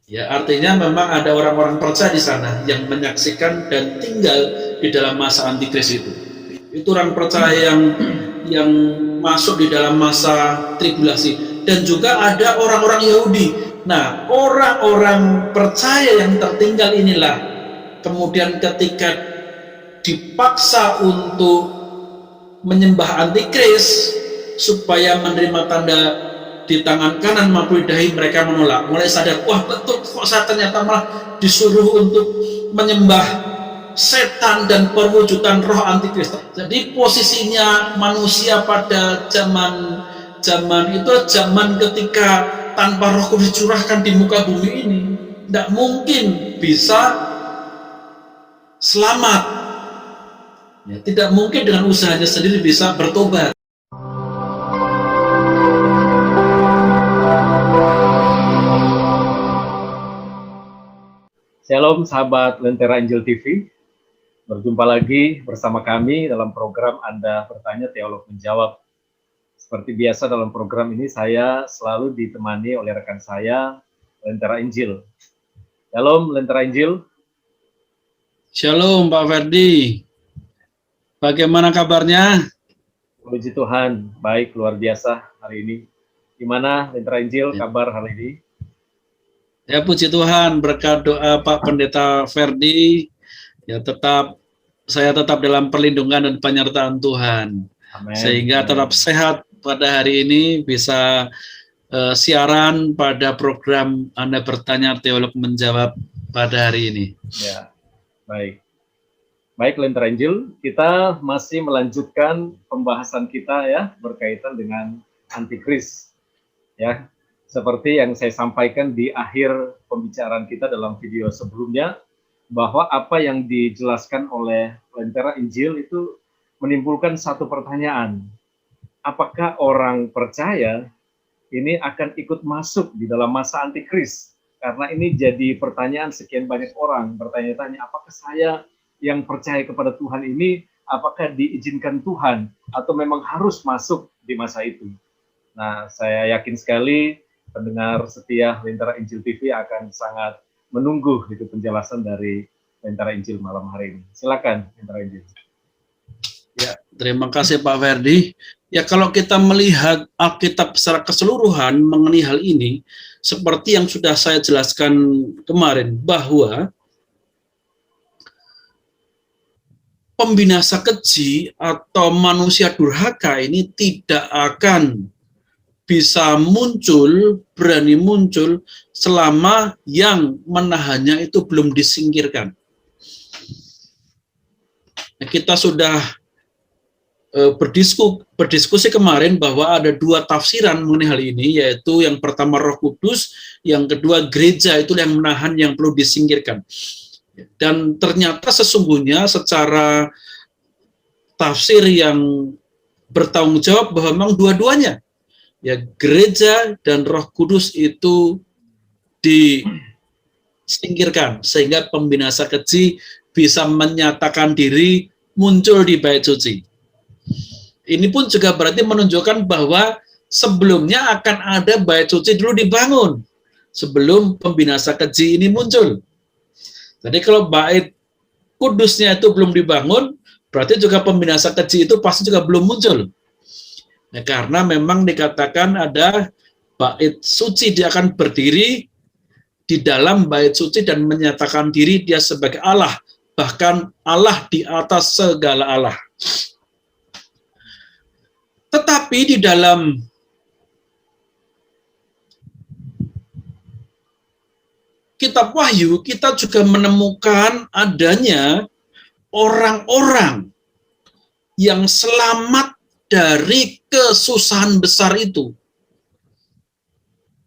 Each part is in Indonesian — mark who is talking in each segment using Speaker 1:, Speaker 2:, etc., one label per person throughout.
Speaker 1: Ya, artinya memang ada orang-orang percaya di sana yang menyaksikan dan tinggal di dalam masa antikris itu. Itu orang percaya yang masuk di dalam masa tribulasi, dan juga ada orang-orang Yahudi. Nah, orang-orang percaya yang tertinggal inilah kemudian ketika dipaksa untuk menyembah antikris supaya menerima tanda di tangan kanan maupun di dahi, mereka menolak. Mulai sadar, wah betul kok saya ternyata malah disuruh untuk menyembah setan dan perwujudan roh antikris. Jadi posisinya manusia pada zaman itu zaman ketika tanpa Roh Kudus dicurahkan di muka bumi ini, tidak mungkin bisa selamat. Ya, tidak mungkin dengan usahanya sendiri bisa bertobat.
Speaker 2: Shalom sahabat Lentera Injil TV, berjumpa lagi bersama kami dalam program Anda Bertanya Teolog Menjawab. Seperti biasa dalam program ini saya selalu ditemani oleh rekan saya, Lentera Injil. Shalom Lentera Injil.
Speaker 1: Shalom Pak Ferdi, bagaimana kabarnya?
Speaker 2: Puji Tuhan, baik luar biasa hari ini. Gimana Lentera Injil kabar hari ini?
Speaker 1: Ya, puji Tuhan, berkat doa Pak Pendeta Ferdi, ya saya tetap dalam perlindungan dan penyertaan Tuhan. Amen. Sehingga tetap sehat pada hari ini, bisa siaran pada program Anda Bertanya Teolog Menjawab pada hari ini.
Speaker 2: Ya, baik. Baik Lentera Injil, kita masih melanjutkan pembahasan kita ya berkaitan dengan antikris. Ya. Seperti yang saya sampaikan di akhir pembicaraan kita dalam video sebelumnya, bahwa apa yang dijelaskan oleh Lentera Injil itu menimbulkan satu pertanyaan. Apakah orang percaya ini akan ikut masuk di dalam masa antikris? Karena ini jadi pertanyaan sekian banyak orang bertanya-tanya, apakah saya yang percaya kepada Tuhan ini, apakah diizinkan Tuhan atau memang harus masuk di masa itu? Nah, saya yakin sekali pendengar setia Lentera Injil TV akan sangat menunggu itu penjelasan dari Lentera Injil malam hari ini. Silakan Lentera Injil.
Speaker 1: Ya, terima kasih Pak Ferdi. Ya, kalau kita melihat Alkitab secara keseluruhan mengenai hal ini, seperti yang sudah saya jelaskan kemarin, bahwa pembinasa keji atau manusia durhaka ini tidak akan bisa muncul, berani muncul, selama yang menahannya itu belum disingkirkan. Kita sudah berdiskusi kemarin bahwa ada dua tafsiran mengenai hal ini, yaitu yang pertama Roh Kudus, yang kedua gereja, itu yang menahan yang perlu disingkirkan. Dan ternyata sesungguhnya secara tafsir yang bertanggung jawab bahwa memang dua-duanya, ya, gereja dan Roh Kudus itu disingkirkan sehingga pembinasa keji bisa menyatakan diri muncul di bait suci. Ini pun juga berarti menunjukkan bahwa sebelumnya akan ada bait suci dulu dibangun sebelum pembinasa keji ini muncul. Jadi kalau bait kudusnya itu belum dibangun, berarti juga pembinasa keji itu pasti juga belum muncul. Nah, karena memang dikatakan ada bait suci, dia akan berdiri di dalam bait suci dan menyatakan diri dia sebagai Allah, bahkan Allah di atas segala Allah. Tetapi di dalam kitab Wahyu, kita juga menemukan adanya orang-orang yang selamat dari kesusahan besar itu,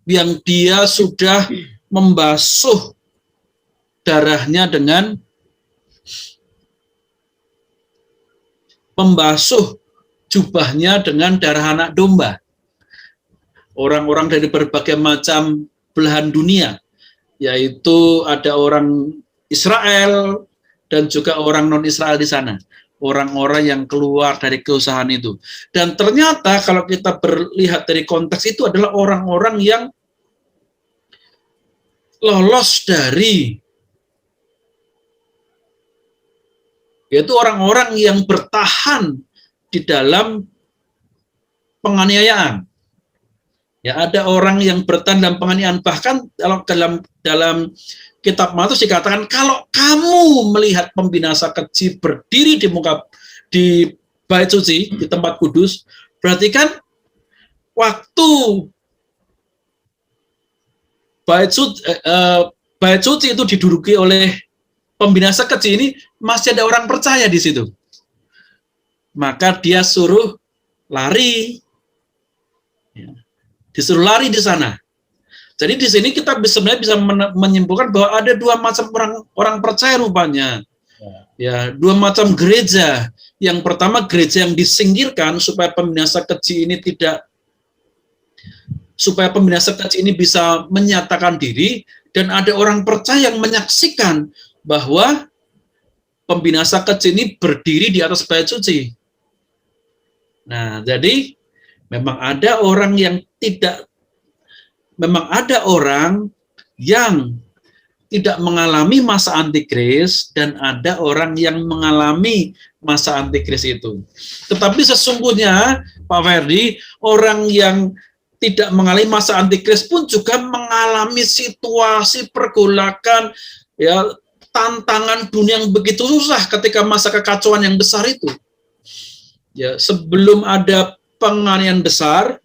Speaker 1: yang dia sudah membasuh darahnya dengan membasuh jubahnya dengan darah anak domba. Orang-orang dari berbagai macam belahan dunia, yaitu ada orang Israel dan juga orang non-Israel di sana. Orang-orang yang keluar dari keusahan itu. Dan ternyata kalau kita melihat dari konteks itu adalah orang-orang yang lolos dari, yaitu orang-orang yang bertahan di dalam penganiayaan. Ya, ada orang yang bertahan dalam penganiayaan. Bahkan dalam kitab Matius dikatakan, kalau kamu melihat pembinasa keji berdiri di bait suci, di tempat kudus, berarti kan waktu bait suci itu diduduki oleh pembinasa keji ini, masih ada orang percaya di situ. Maka dia suruh lari. Ya, disuruh lari di sana. Jadi di sini kita sebenarnya bisa menyimpulkan bahwa ada dua macam orang percaya rupanya. Ya, dua macam gereja. Yang pertama, gereja yang disingkirkan supaya pembinasa keji ini bisa menyatakan diri, dan ada orang percaya yang menyaksikan bahwa pembinasa keji ini berdiri di atas bait suci. Nah, jadi memang ada orang yang tidak mengalami masa antikris, dan ada orang yang mengalami masa antikris itu. Tetapi sesungguhnya, Pak Ferdi, orang yang tidak mengalami masa antikris pun juga mengalami situasi pergolakan, ya, tantangan dunia yang begitu susah ketika masa kekacauan yang besar itu. Ya, sebelum ada penganiayaan besar,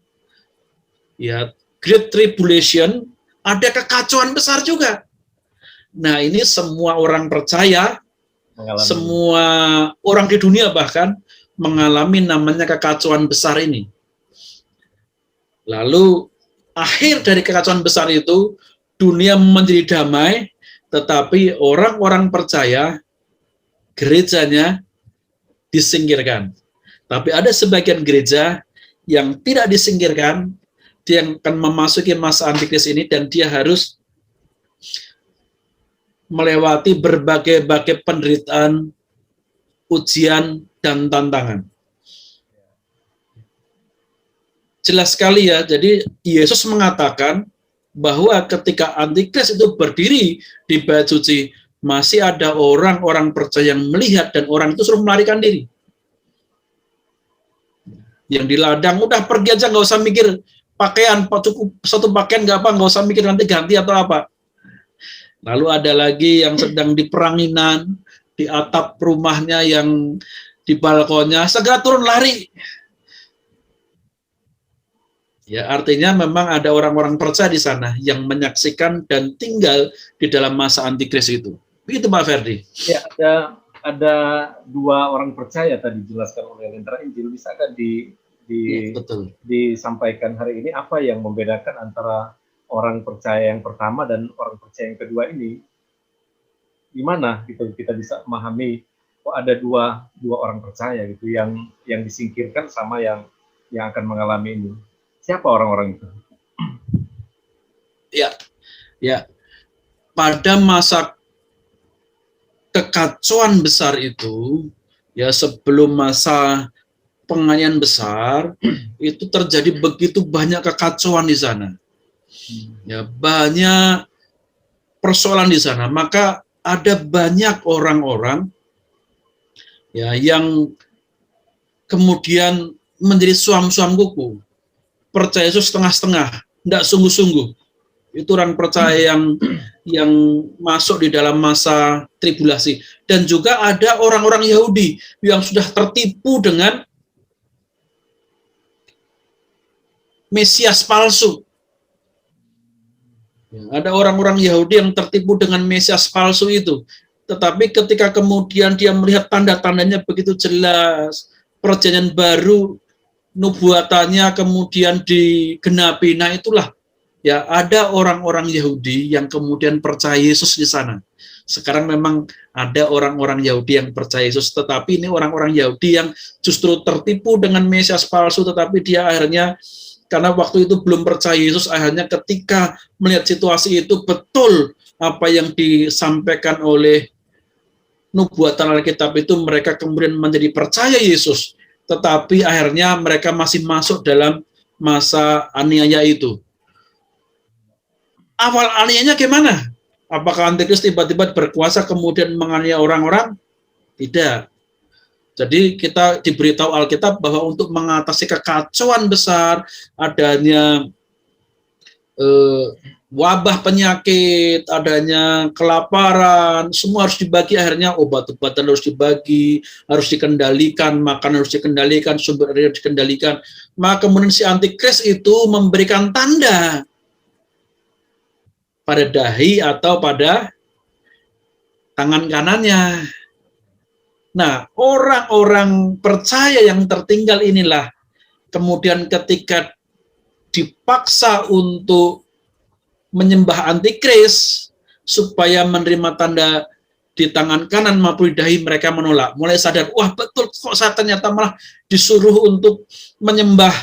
Speaker 1: ya, Great Tribulation, ada kekacauan besar juga. Nah, ini semua orang percaya, semua orang di dunia bahkan mengalami namanya kekacauan besar ini. Lalu akhir dari kekacauan besar itu, dunia menjadi damai, tetapi orang-orang percaya, gerejanya disingkirkan. Tapi ada sebagian gereja yang tidak disingkirkan, dia akan memasuki masa antikris ini, dan dia harus melewati berbagai-bagai penderitaan, ujian, dan tantangan. Jelas sekali ya, jadi Yesus mengatakan bahwa ketika antikris itu berdiri di bait suci, masih ada orang-orang percaya yang melihat, dan orang itu suruh melarikan diri. Yang di ladang, udah pergi aja, nggak usah mikir pakaian, cukup satu pakaian nggak apa, nggak usah mikir nanti ganti atau apa. Lalu ada lagi yang sedang di peranginan, di atap rumahnya, yang di balkonnya, segera turun lari. Ya, artinya memang ada orang-orang percaya di sana yang menyaksikan dan tinggal di dalam masa antikris itu. Begitu Pak Ferdi.
Speaker 2: Ya, ada dua orang percaya tadi dijelaskan oleh Lentera Injil. Bisakah
Speaker 1: betul,
Speaker 2: disampaikan hari ini apa yang membedakan antara orang percaya yang pertama dan orang percaya yang kedua ini? Gimana gitu kita bisa memahami ada dua orang percaya gitu yang disingkirkan sama yang akan mengalami ini? Siapa orang-orang itu?
Speaker 1: Ya. Pada masa kekacauan besar itu, ya, sebelum masa penganiayaan besar, itu terjadi begitu banyak kekacauan di sana. Ya, banyak persoalan di sana. Maka ada banyak orang-orang, ya, yang kemudian menjadi suam-suam kuku, percaya Yesus setengah-setengah, tidak sungguh-sungguh. Itu orang percaya yang masuk di dalam masa tribulasi. Dan juga ada orang-orang Yahudi yang sudah tertipu dengan Mesias palsu. Ada orang-orang Yahudi yang tertipu dengan Mesias palsu itu. Tetapi ketika kemudian dia melihat tanda-tandanya begitu jelas, perjanjian baru, nubuatannya kemudian digenapi, nah itulah, ya, ada orang-orang Yahudi yang kemudian percaya Yesus di sana. Sekarang memang ada orang-orang Yahudi yang percaya Yesus, tetapi ini orang-orang Yahudi yang justru tertipu dengan Mesias palsu, tetapi dia akhirnya, karena waktu itu belum percaya Yesus, akhirnya ketika melihat situasi itu betul apa yang disampaikan oleh nubuatan Alkitab itu, mereka kemudian menjadi percaya Yesus, tetapi akhirnya mereka masih masuk dalam masa aniaya itu. Awal aniayanya gimana? Apakah antikris tiba-tiba berkuasa kemudian menganiaya orang-orang? Tidak. Jadi kita diberitahu Alkitab bahwa untuk mengatasi kekacauan besar, adanya wabah penyakit, adanya kelaparan, semua harus dibagi, akhirnya obat-obatan harus dibagi, harus dikendalikan, makan harus dikendalikan, sumber air harus dikendalikan. Maka kemudian si antikris itu memberikan tanda pada dahi atau pada tangan kanannya. Nah, orang-orang percaya yang tertinggal inilah kemudian ketika dipaksa untuk menyembah antikris supaya menerima tanda di tangan kanan maupun di dahi, mereka menolak. Mulai sadar, wah betul kok saya ternyata malah disuruh untuk menyembah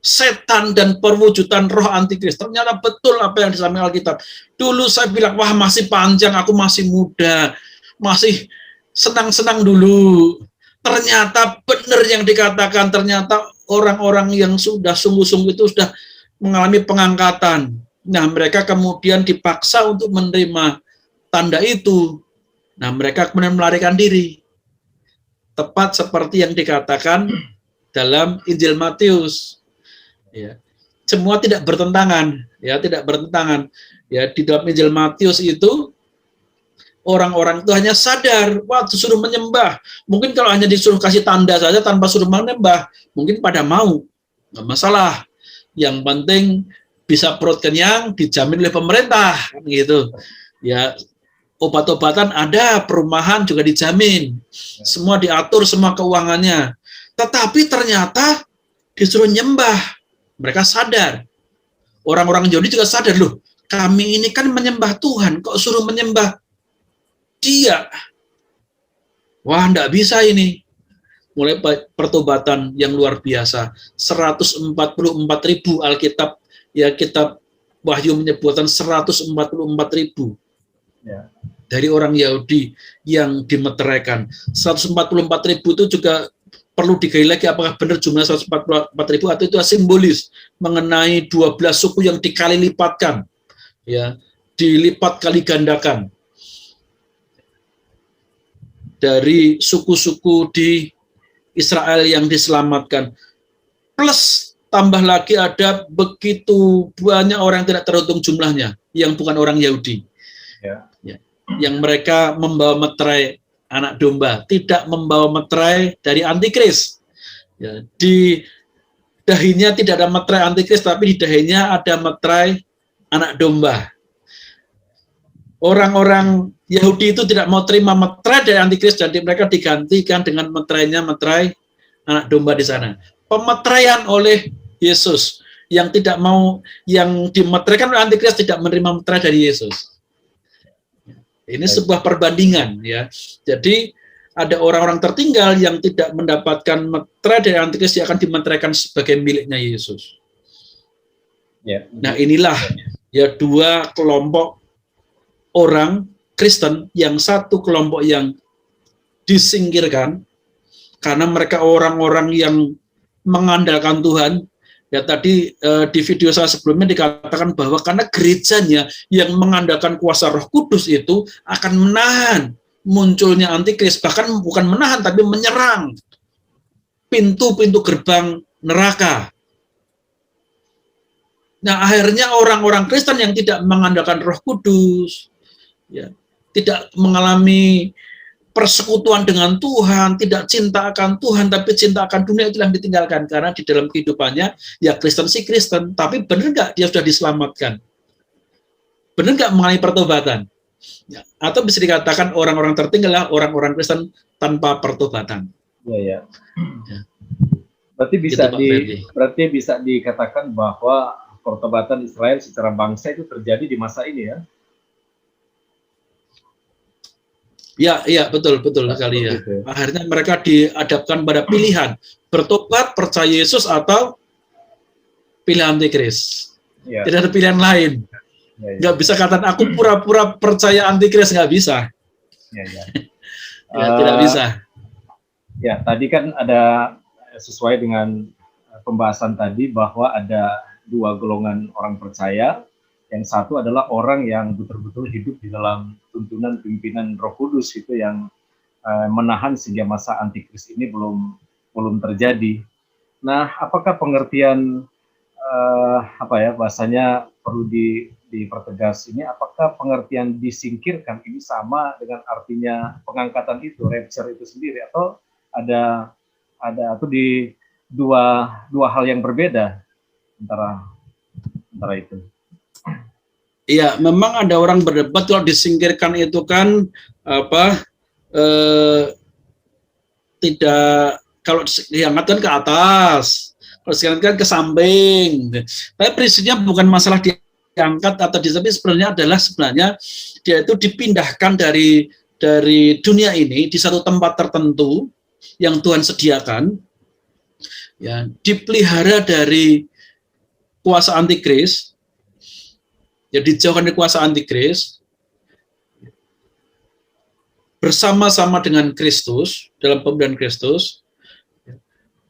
Speaker 1: setan dan perwujudan roh antikris. Ternyata betul apa yang disampaikan Alkitab. Dulu saya bilang, wah masih panjang, aku masih muda, masih senang-senang dulu. Ternyata benar yang dikatakan, ternyata orang-orang yang sudah sungguh-sungguh itu sudah mengalami pengangkatan. Nah, mereka kemudian dipaksa untuk menerima tanda itu. Nah, mereka kemudian melarikan diri. Tepat seperti yang dikatakan dalam Injil Matius. Ya. Semua tidak bertentangan, ya, tidak bertentangan. Ya, di dalam Injil Matius itu orang-orang itu hanya sadar, wah disuruh menyembah. Mungkin kalau hanya disuruh kasih tanda saja tanpa suruh menyembah, mungkin pada mau, nggak masalah. Yang penting bisa perut kenyang, dijamin oleh pemerintah, gitu. Ya, obat-obatan ada, perumahan juga dijamin, semua diatur, semua keuangannya. Tetapi ternyata disuruh nyembah, mereka sadar. Orang-orang Yahudi juga sadar, loh, kami ini kan menyembah Tuhan, kok suruh menyembah Dia? Wah, enggak bisa ini. Mulai pertobatan yang luar biasa. 144.000 Alkitab, ya kitab Wahyu menyebutkan 144.000
Speaker 2: Ya.
Speaker 1: dari orang Yahudi yang dimeteraikan. 144.000 itu juga perlu digali lagi apakah benar jumlah 144.000 atau itu simbolis mengenai 12 suku yang dikali lipatkan, ya, dilipat kali gandakan dari suku-suku di Israel yang diselamatkan. Plus tambah lagi ada begitu banyak orang yang tidak terhitung jumlahnya yang bukan orang Yahudi.
Speaker 2: Ya.
Speaker 1: Ya. Yang mereka membawa meterai anak domba, tidak membawa meterai dari antikris. Ya. Di dahinya tidak ada meterai antikris, tapi di dahinya ada meterai anak domba. Orang-orang Yahudi itu tidak mau terima meterai dari antikris, jadi mereka digantikan dengan meterainya meterai anak domba di sana. Pemeteraian oleh Yesus, yang tidak mau, yang dimeteraikan oleh antikris tidak menerima meterai dari Yesus. Ini sebuah perbandingan, ya. Jadi ada orang-orang tertinggal yang tidak mendapatkan meterai dari antikris, yang akan dimeteraikan sebagai miliknya Yesus.
Speaker 2: Ya.
Speaker 1: Nah, inilah ya dua kelompok orang Kristen, yang satu kelompok yang disingkirkan karena mereka orang-orang yang mengandalkan Tuhan. Ya, tadi di video saya sebelumnya dikatakan bahwa karena gerejanya yang mengandalkan kuasa Roh Kudus itu akan menahan munculnya antikris, bahkan bukan menahan tapi menyerang pintu-pintu gerbang neraka. Nah, akhirnya orang-orang Kristen yang tidak mengandalkan Roh Kudus, ya, tidak mengalami persekutuan dengan Tuhan, tidak cinta akan Tuhan, tapi cinta akan dunia, itu yang ditinggalkan. Karena di dalam kehidupannya, ya Kristen sih Kristen, tapi benar nggak dia sudah diselamatkan? Benar nggak mengalami pertobatan? Ya. Atau bisa dikatakan orang-orang tertinggal lah orang-orang Kristen tanpa pertobatan.
Speaker 2: Ya, ya.
Speaker 1: Ya.
Speaker 2: Berarti bisa dikatakan bahwa pertobatan Israel secara bangsa itu terjadi di masa ini, ya?
Speaker 1: Ya, betul sekali, ya. Akhirnya mereka dihadapkan pada pilihan bertobat, percaya Yesus, atau pilihan antikris. Ya. Tidak ada pilihan lain. Nggak bisa katakan aku pura-pura percaya antikris, nggak bisa. Tidak bisa.
Speaker 2: Ya, tadi kan ada sesuai dengan pembahasan tadi bahwa ada dua golongan orang percaya, Yang satu adalah orang yang betul-betul hidup di dalam tuntunan pimpinan Roh Kudus, itu yang menahan sehingga masa antikris ini belum terjadi. Nah, apakah pengertian bahasanya perlu dipertegas ini? Apakah pengertian disingkirkan ini sama dengan artinya pengangkatan itu, rapture itu sendiri, atau ada atau di dua hal yang berbeda antara itu?
Speaker 1: Iya, memang ada orang berdebat kalau disingkirkan itu kan tidak, kalau diangkatkan ke atas, kalau disingkirkan ke samping. Tapi prinsipnya bukan masalah diangkat atau tapi sebenarnya dia itu dipindahkan dari dunia ini di satu tempat tertentu yang Tuhan sediakan, ya, dipelihara dari kuasa antikris, ya, dijauhkan dari kuasa antikris, bersama-sama dengan Kristus, dalam pemberian Kristus.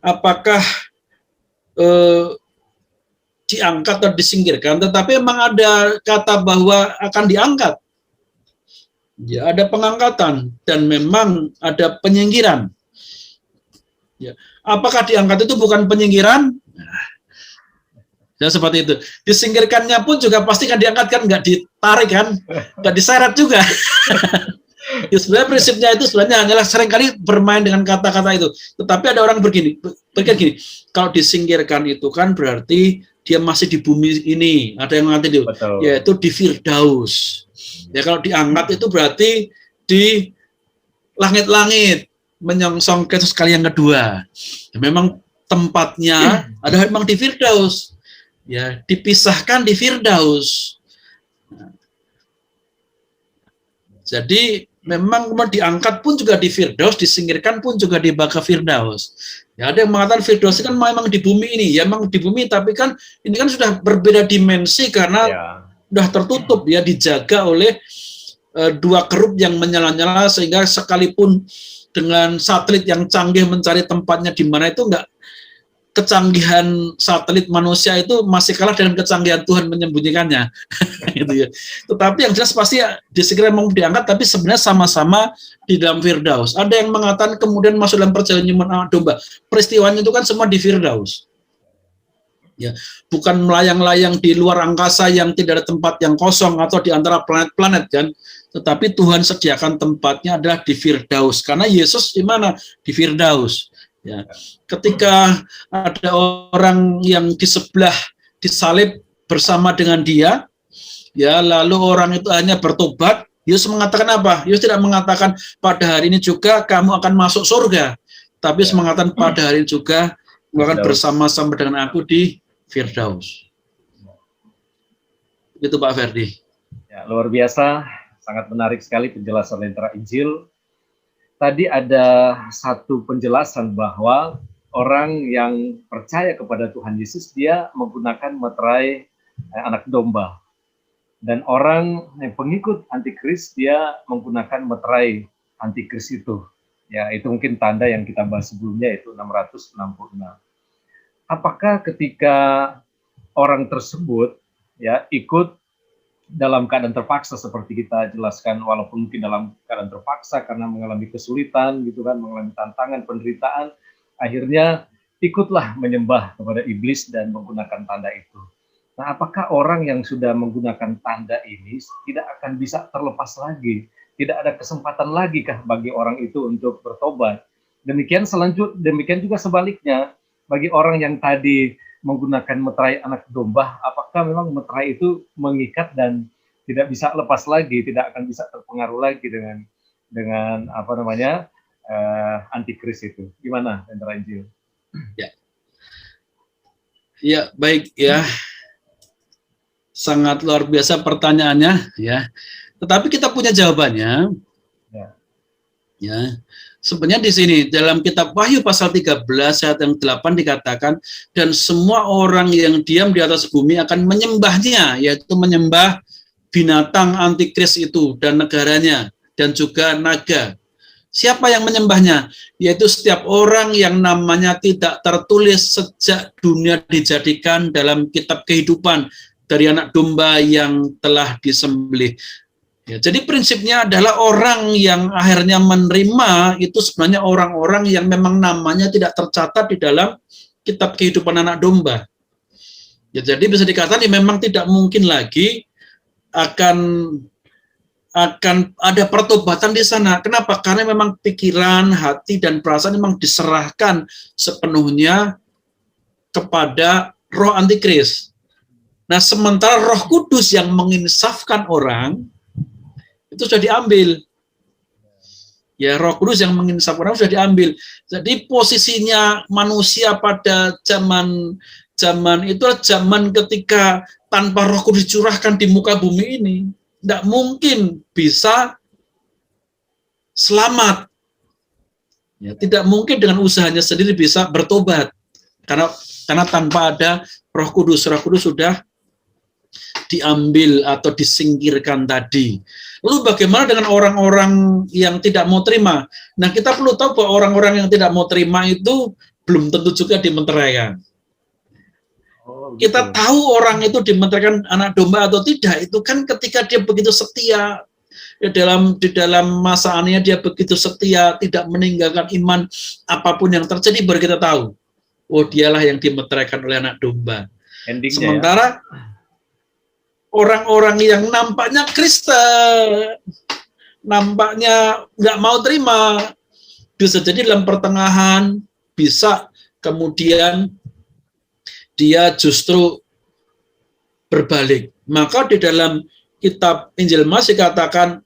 Speaker 1: Apakah diangkat atau disingkirkan? Tetapi memang ada kata bahwa akan diangkat. Ya, ada pengangkatan dan memang ada penyingkiran. Ya. Apakah diangkat itu bukan penyingkiran? Ya, seperti itu. Disingkirkannya pun juga pasti kan diangkat, kan, nggak ditarik, kan, nggak diseret juga. Ya, sebenarnya prinsipnya itu sebenarnya hanyalah seringkali bermain dengan kata-kata itu. Tetapi ada orang berpikir gini, kalau disingkirkan itu kan berarti dia masih di bumi ini. Ada yang mengatakan itu, yaitu di Firdaus. Ya, kalau diangkat itu berarti di langit-langit, menyongsong Kristus kali yang kedua. Ya, memang tempatnya ada memang di Firdaus. Ya, dipisahkan di Firdaus. Jadi memang diangkat pun juga di Firdaus, disingkirkan pun juga di baka Firdaus. Ya, ada yang mengatakan Firdaus kan memang di bumi ini, ya memang di bumi, tapi kan ini kan sudah berbeda dimensi karena sudah tertutup, ya, dijaga oleh dua kerup yang menyala-nyala, sehingga sekalipun dengan satelit yang canggih mencari tempatnya di mana itu enggak, kecanggihan satelit manusia itu masih kalah dengan kecanggihan Tuhan menyembunyikannya. Gitu ya. Tetapi yang jelas pasti ya, disingkirkan mau diangkat, tapi sebenarnya sama-sama di dalam Firdaus. Ada yang mengatakan kemudian masuk dalam perjanjian anak domba. Peristiwanya itu kan semua di Firdaus. Ya, bukan melayang-layang di luar angkasa yang tidak ada tempat yang kosong atau di antara planet-planet, kan. Tetapi Tuhan sediakan tempatnya adalah di Firdaus. Karena Yesus di mana? Di Firdaus. Ya, ketika ada orang yang di sebelah disalib bersama dengan dia, ya, lalu orang itu hanya bertobat, Yesus mengatakan apa? Yesus tidak mengatakan pada hari ini juga kamu akan masuk surga, tapi Yesus mengatakan pada hari ini juga kamu akan bersama-sama dengan aku di Firdaus. Itu Pak Ferdi.
Speaker 2: Ya, luar biasa, sangat menarik sekali penjelasan Lentera Injil. Tadi ada satu penjelasan bahwa orang yang percaya kepada Tuhan Yesus, dia menggunakan meterai anak domba. Dan orang yang pengikut antikris, dia menggunakan meterai antikris itu. Ya, itu mungkin tanda yang kita bahas sebelumnya, itu 666. Apakah ketika orang tersebut, ya, ikut dalam keadaan terpaksa seperti kita jelaskan, walaupun mungkin dalam keadaan terpaksa karena mengalami kesulitan, gitu kan, mengalami tantangan, penderitaan, akhirnya ikutlah menyembah kepada iblis dan menggunakan tanda itu. Nah, apakah orang yang sudah menggunakan tanda ini tidak akan bisa terlepas lagi? Tidak ada kesempatan lagi kah bagi orang itu untuk bertobat? Demikian juga sebaliknya, bagi orang yang tadi menggunakan meterai anak domba, apakah memang meterai itu mengikat dan tidak bisa lepas lagi, tidak akan bisa terpengaruh lagi dengan antikris itu? Gimana, Lentera Injil?
Speaker 1: Ya, baik ya. Sangat luar biasa pertanyaannya, ya. Tetapi kita punya jawabannya. Ya. Sebenarnya di sini dalam kitab Wahyu pasal 13 ayat yang 8 dikatakan, dan semua orang yang diam di atas bumi akan menyembahnya, yaitu menyembah binatang antikris itu dan negaranya dan juga naga. Siapa yang menyembahnya? Yaitu setiap orang yang namanya tidak tertulis sejak dunia dijadikan dalam kitab kehidupan dari anak domba yang telah disembelih. Ya, jadi prinsipnya adalah orang yang akhirnya menerima itu sebenarnya orang-orang yang memang namanya tidak tercatat di dalam kitab kehidupan anak domba. Ya, jadi bisa dikatakan ya, memang tidak mungkin lagi akan ada pertobatan di sana. Kenapa? Karena memang pikiran, hati, dan perasaan memang diserahkan sepenuhnya kepada roh antikris. Nah, sementara Roh Kudus yang menginsafkan orang itu sudah diambil. Ya, Roh Kudus yang menginsafkan orang sudah diambil. Jadi posisinya manusia pada zaman itu adalah zaman ketika tanpa Roh Kudus dicurahkan di muka bumi ini, tidak mungkin bisa selamat. Ya, tidak mungkin dengan usahanya sendiri bisa bertobat. Karena tanpa ada Roh Kudus sudah diambil atau disingkirkan tadi. Lalu bagaimana dengan orang-orang yang tidak mau terima? Nah, kita perlu tahu bahwa orang-orang yang tidak mau terima itu belum tentu juga dimenteraikan. Kita tahu orang itu dimenteraikan anak domba atau tidak, itu kan ketika dia begitu setia di dalam masaannya, dia begitu setia, tidak meninggalkan iman apapun yang terjadi, baru kita tahu, oh dialah yang dimeteraikan oleh anak domba. Sementara orang-orang yang nampaknya Kristen, nampaknya nggak mau terima, bisa jadi dalam pertengahan, bisa kemudian dia justru berbalik. Maka di dalam kitab Injil Mas dikatakan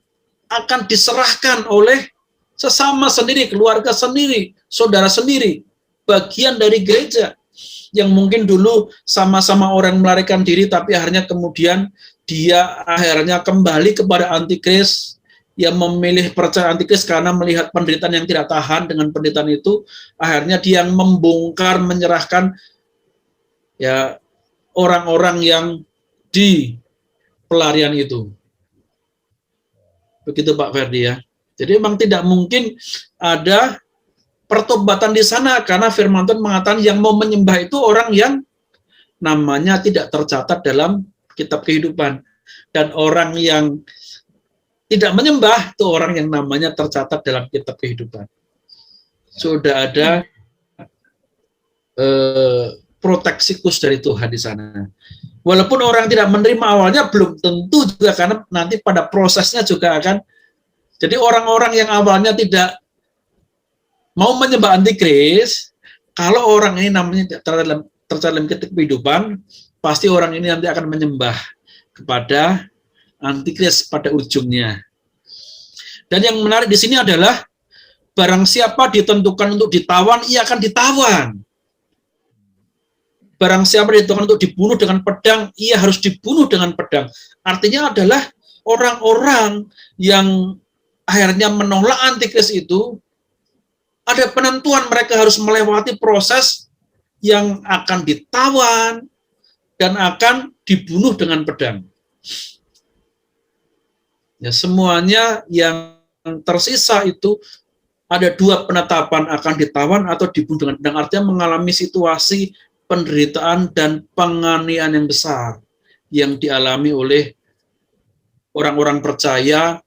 Speaker 1: akan diserahkan oleh sesama sendiri, keluarga sendiri, saudara sendiri, bagian dari gereja yang mungkin dulu sama-sama orang melarikan diri, tapi akhirnya kemudian dia akhirnya kembali kepada antikris, yang memilih percaya antikris karena melihat penderitaan yang tidak tahan dengan penderitaan itu, akhirnya dia yang membongkar, menyerahkan ya orang-orang yang di pelarian itu. Begitu Pak Ferdi ya. Jadi memang tidak mungkin ada pertobatan di sana karena firman Tuhan mengatakan yang mau menyembah itu orang yang namanya tidak tercatat dalam kitab kehidupan, dan orang yang tidak menyembah itu orang yang namanya tercatat dalam kitab kehidupan. Sudah ada proteksi khusus dari Tuhan di sana. Walaupun orang tidak menerima awalnya, belum tentu juga, karena nanti pada prosesnya juga akan. Jadi orang-orang yang awalnya tidak mau menyembah antikris, kalau orang ini namanya tercatat dalam kitab kehidupan, pasti orang ini nanti akan menyembah kepada antikris pada ujungnya. Dan yang menarik di sini adalah barang siapa ditentukan untuk ditawan, ia akan ditawan. Barang siapa ditentukan untuk dibunuh dengan pedang, ia harus dibunuh dengan pedang. Artinya adalah orang-orang yang akhirnya menolak antikris itu, ada penentuan mereka harus melewati proses yang akan ditawan dan akan dibunuh dengan pedang. Ya, semuanya yang tersisa itu ada dua penetapan, akan ditawan atau dibunuh dengan pedang. Artinya mengalami situasi penderitaan dan penganiayaan yang besar yang dialami oleh orang-orang percaya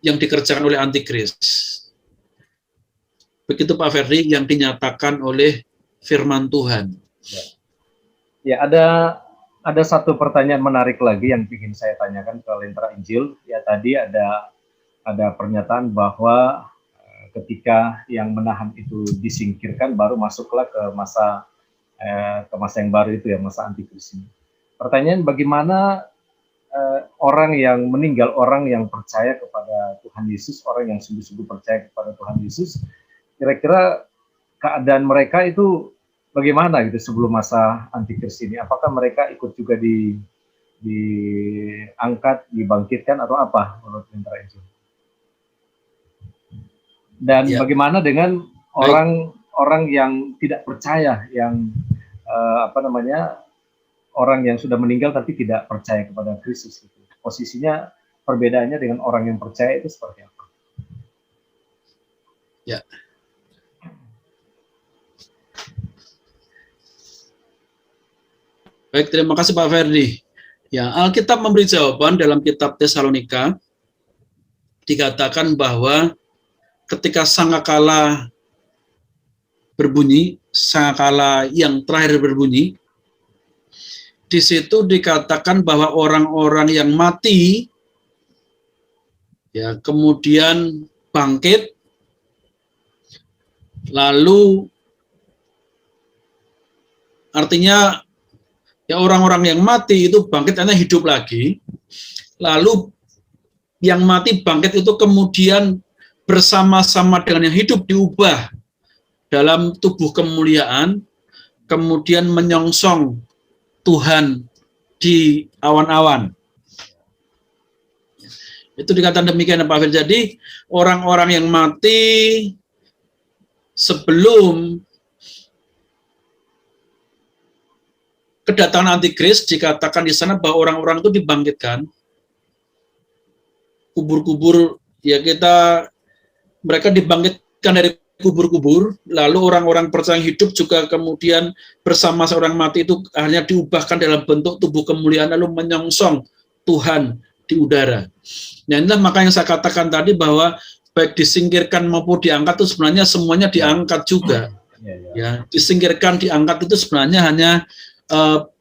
Speaker 1: yang dikerjakan oleh antikris. Begitu Pak Ferdi yang dinyatakan oleh firman Tuhan.
Speaker 2: Ya, ada satu pertanyaan menarik lagi yang ingin saya tanyakan ke Lentera Injil. Ya, tadi ada pernyataan bahwa ketika yang menahan itu disingkirkan, baru masuklah ke masa yang baru itu ya, masa antikris ini. Pertanyaan, bagaimana orang yang meninggal, orang yang percaya kepada Tuhan Yesus, orang yang sungguh-sungguh percaya kepada Tuhan Yesus, kira-kira keadaan mereka itu bagaimana gitu sebelum masa antikris ini? Apakah mereka ikut juga diangkat, dibangkitkan, atau apa menurut Lentera Injil? Dan ya, bagaimana dengan orang yang tidak percaya, yang orang yang sudah meninggal tapi tidak percaya kepada Kristus? Gitu. Posisinya, perbedaannya dengan orang yang percaya itu seperti apa?
Speaker 1: Ya. Baik, terima kasih Pak Ferdi. Ya, Alkitab memberi jawaban dalam kitab Tesalonika, dikatakan bahwa ketika sangkakala berbunyi, sangkakala yang terakhir berbunyi, di situ dikatakan bahwa orang-orang yang mati, ya, kemudian bangkit, lalu artinya ya orang-orang yang mati itu bangkit karena hidup lagi, lalu yang mati bangkit itu kemudian bersama-sama dengan yang hidup diubah dalam tubuh kemuliaan, kemudian menyongsong Tuhan di awan-awan. Itu dikatakan demikian Pak Fir. Jadi orang-orang yang mati sebelum kedatangan antikris, dikatakan di sana bahwa orang-orang itu dibangkitkan, kubur-kubur, ya mereka dibangkitkan dari kubur-kubur, lalu orang-orang percaya hidup juga kemudian bersama seorang mati itu hanya diubahkan dalam bentuk tubuh kemuliaan, lalu menyongsong Tuhan di udara. Nah, inilah maka yang saya katakan tadi bahwa baik disingkirkan maupun diangkat itu sebenarnya semuanya diangkat juga. Ya, disingkirkan, diangkat itu sebenarnya hanya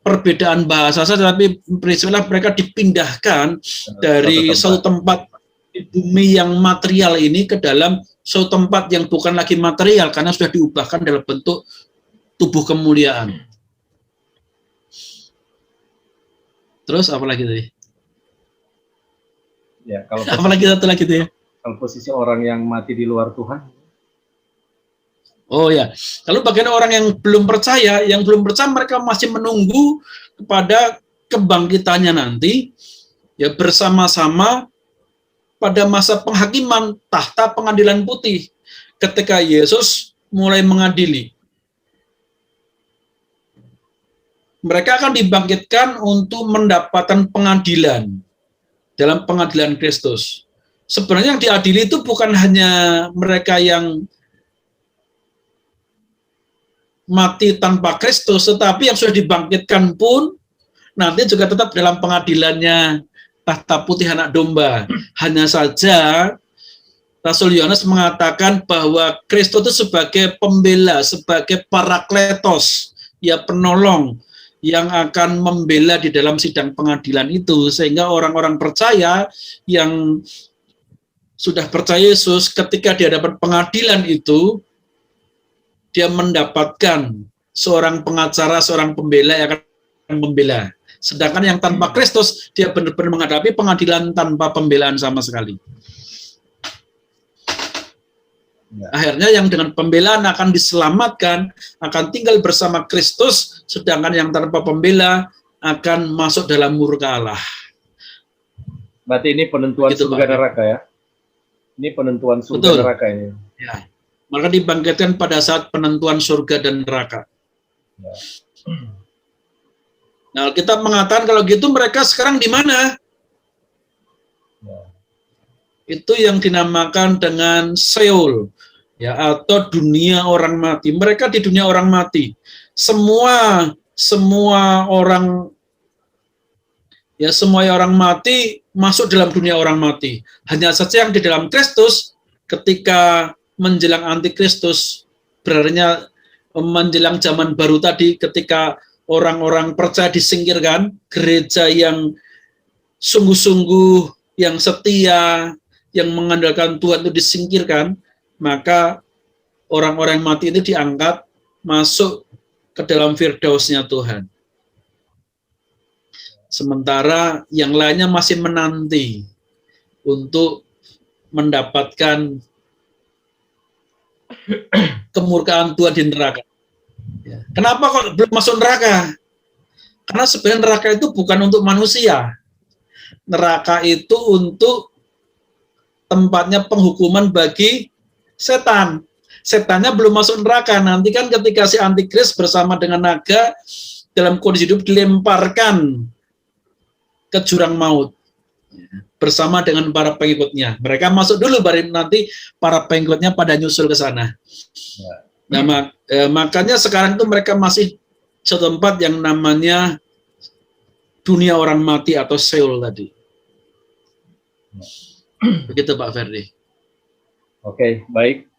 Speaker 1: perbedaan bahasa saja, tapi prinsipnya mereka dipindahkan dari suatu tempat di bumi yang material ini ke dalam suatu tempat yang bukan lagi material karena sudah diubahkan dalam bentuk tubuh kemuliaan. Terus apa lagi tadi?
Speaker 2: Ya, kalau
Speaker 1: apalagi satu lagi tuh ya.
Speaker 2: Kalau posisi orang yang mati di luar Tuhan.
Speaker 1: Oh ya, lalu bagaimana orang yang belum percaya? Yang belum percaya mereka masih menunggu kepada kebangkitannya nanti, ya bersama-sama pada masa penghakiman tahta pengadilan putih, ketika Yesus mulai mengadili. Mereka akan dibangkitkan untuk mendapatkan pengadilan dalam pengadilan Kristus. Sebenarnya yang diadili itu bukan hanya mereka yang mati tanpa Kristus, tetapi yang sudah dibangkitkan pun nanti juga tetap dalam pengadilannya tahta putih anak domba. Hanya saja Rasul Yohanes mengatakan bahwa Kristus itu sebagai pembela, sebagai parakletos, ya penolong yang akan membela di dalam sidang pengadilan itu, sehingga orang-orang percaya yang sudah percaya Yesus ketika di hadapan pengadilan itu dia mendapatkan seorang pengacara, seorang pembela yang akan membela. Sedangkan yang tanpa Kristus, dia benar-benar menghadapi pengadilan tanpa pembelaan sama sekali. Ya. Akhirnya yang dengan pembelaan akan diselamatkan, akan tinggal bersama Kristus, sedangkan yang tanpa pembela akan masuk dalam murka Allah.
Speaker 2: Berarti ini penentuan gitu, surga neraka ya? Ini penentuan surga neraka ini.
Speaker 1: Ya. Maka dibangkitkan pada saat penentuan surga dan neraka. Ya. Nah, kita mengatakan kalau gitu mereka sekarang di mana? Ya. Itu yang dinamakan dengan Seoul, ya, atau dunia orang mati. Mereka di dunia orang mati. Semua orang, ya, semua orang mati masuk dalam dunia orang mati. Hanya saja yang di dalam Kristus ketika menjelang antikristus, berarti menjelang zaman baru tadi, ketika orang-orang percaya disingkirkan, gereja yang sungguh-sungguh, yang setia, yang mengandalkan Tuhan itu disingkirkan, maka orang-orang mati itu diangkat masuk ke dalam firdausnya Tuhan. Sementara yang lainnya masih menanti untuk mendapatkan kemurkaan Tuhan di neraka. Ya. Kenapa kok belum masuk neraka? Karena sebenarnya neraka itu bukan untuk manusia. Neraka itu untuk tempatnya penghukuman bagi setan. Setannya belum masuk neraka. Nanti kan ketika si antikris bersama dengan naga dalam kondisi hidup dilemparkan ke jurang maut bersama dengan para pengikutnya. Mereka masuk dulu, baru nanti para pengikutnya pada nyusul ke sana. Nah, makanya sekarang itu mereka masih satu tempat yang namanya dunia orang mati atau Seoul tadi. Begitu Pak Ferdi.
Speaker 2: Oke, baik.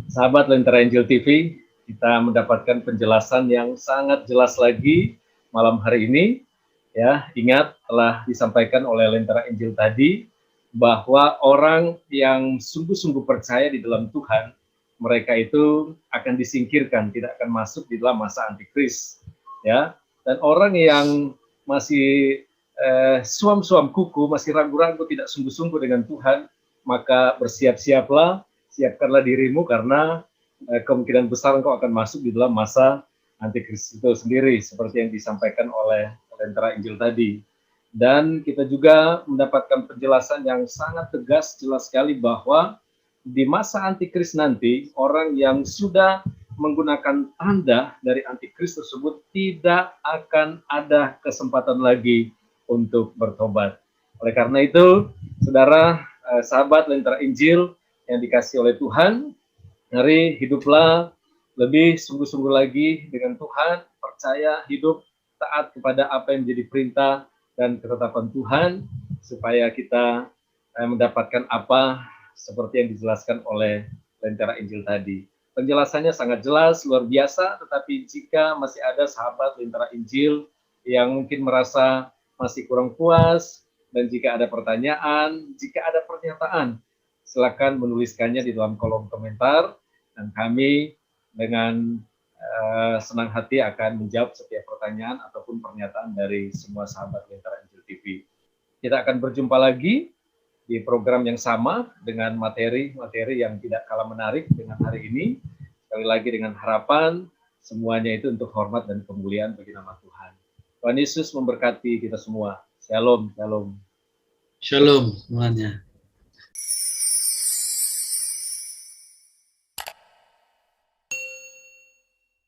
Speaker 2: Sahabat Lentera Injil TV, kita mendapatkan penjelasan yang sangat jelas lagi malam hari ini. Ya, ingat telah disampaikan oleh Lentera Injil tadi bahwa orang yang sungguh-sungguh percaya di dalam Tuhan, mereka itu akan disingkirkan, tidak akan masuk di dalam masa antikris. Ya, dan orang yang masih suam-suam kuku, masih ragu-ragu, tidak sungguh-sungguh dengan Tuhan, maka bersiap-siaplah, siapkanlah dirimu karena kemungkinan besar engkau akan masuk di dalam masa antikris itu sendiri, seperti yang disampaikan oleh Lentera Injil tadi. Dan kita juga mendapatkan penjelasan yang sangat tegas, jelas sekali bahwa di masa antikris nanti, orang yang sudah menggunakan tanda dari antikris tersebut tidak akan ada kesempatan lagi untuk bertobat. Oleh karena itu, saudara, sahabat Lentera Injil yang dikasih oleh Tuhan, mari hiduplah lebih sungguh-sungguh lagi dengan Tuhan, percaya, hidup, taat kepada apa yang menjadi perintah dan ketetapan Tuhan, supaya kita mendapatkan apa seperti yang dijelaskan oleh Lentera Injil tadi. Penjelasannya sangat jelas, luar biasa, tetapi jika masih ada sahabat Lentera Injil yang mungkin merasa masih kurang puas, dan jika ada pertanyaan, jika ada pernyataan, silakan menuliskannya di dalam kolom komentar, dan kami dengan senang hati akan menjawab setiap pertanyaan ataupun pernyataan dari semua sahabat Lentera Injil TV. Kita akan berjumpa lagi di program yang sama dengan materi-materi yang tidak kalah menarik dengan hari ini. Sekali lagi dengan harapan semuanya itu untuk hormat dan kemuliaan bagi nama Tuhan. Tuhan Yesus memberkati kita semua. Shalom, shalom.
Speaker 1: Shalom semuanya.